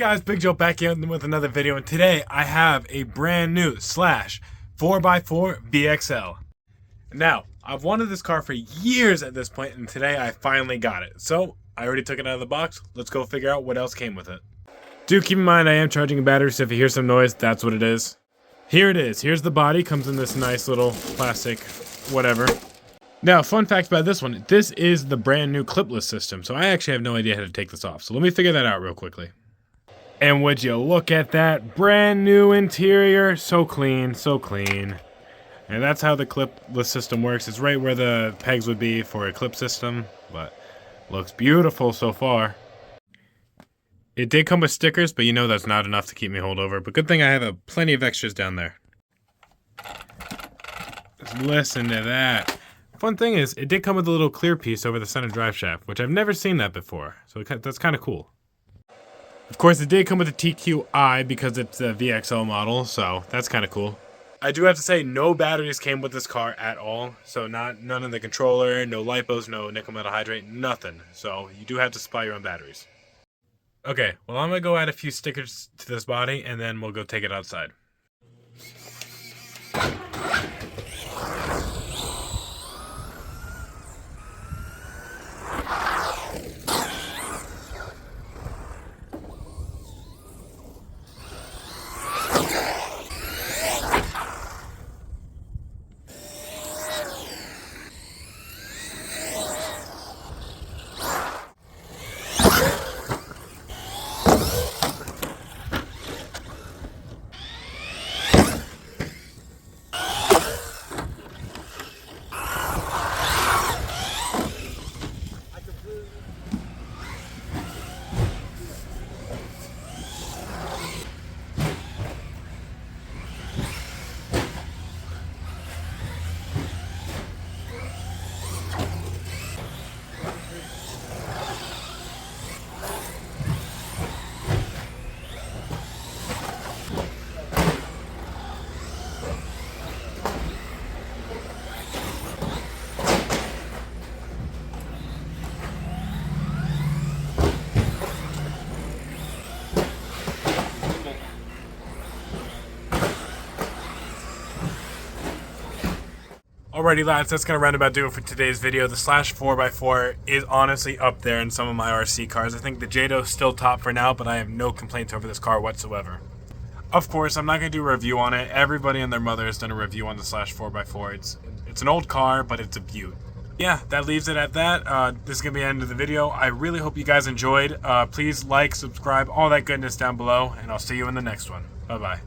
Guys, Big Joe back in with another video, and today I have a brand new Slash 4x4 VXL. Now, I've wanted this car for years at this point, and today I finally got it. So, I already took it out of the box. Let's go figure out what else came with it. Do keep in mind I am charging a battery, so if you hear some noise, that's what it is. Here it is. Here's the body. Comes in this nice little plastic whatever. Now, fun fact about this one. This is the brand new clipless system, so I actually have no idea how to take this off. So let me figure that out real quickly. And would you look at that brand new interior? So clean, so clean. And that's how the clipless system works. It's right where the pegs would be for a clip system, but looks beautiful so far. It did come with stickers, but you know that's not enough to keep me holdover. But good thing I have plenty of extras down there. Just listen to that. Fun thing is, it did come with a little clear piece over the center drive shaft, which I've never seen that before, so that's kind of cool. Of course, it did come with a TQI because it's a VXL model, so that's kind of cool. I do have to say, no batteries came with this car at all, so none of the controller, no lipos, no nickel metal hydrate, nothing. So you do have to supply your own batteries. Okay, well I'm going to go add a few stickers to this body, and then we'll go take it outside. Alrighty lads, that's going to round about do it for today's video. The Slash 4x4 is honestly up there in some of my RC cars. I think the Jado's still top for now, but I have no complaints over this car whatsoever. Of course, I'm not going to do a review on it. Everybody and their mother has done a review on the Slash 4x4. It's an old car, but it's a beaut. Yeah, that leaves it at that. This is going to be the end of the video. I really hope you guys enjoyed. Please like, subscribe, all that goodness down below, and I'll see you in the next one. Bye-bye.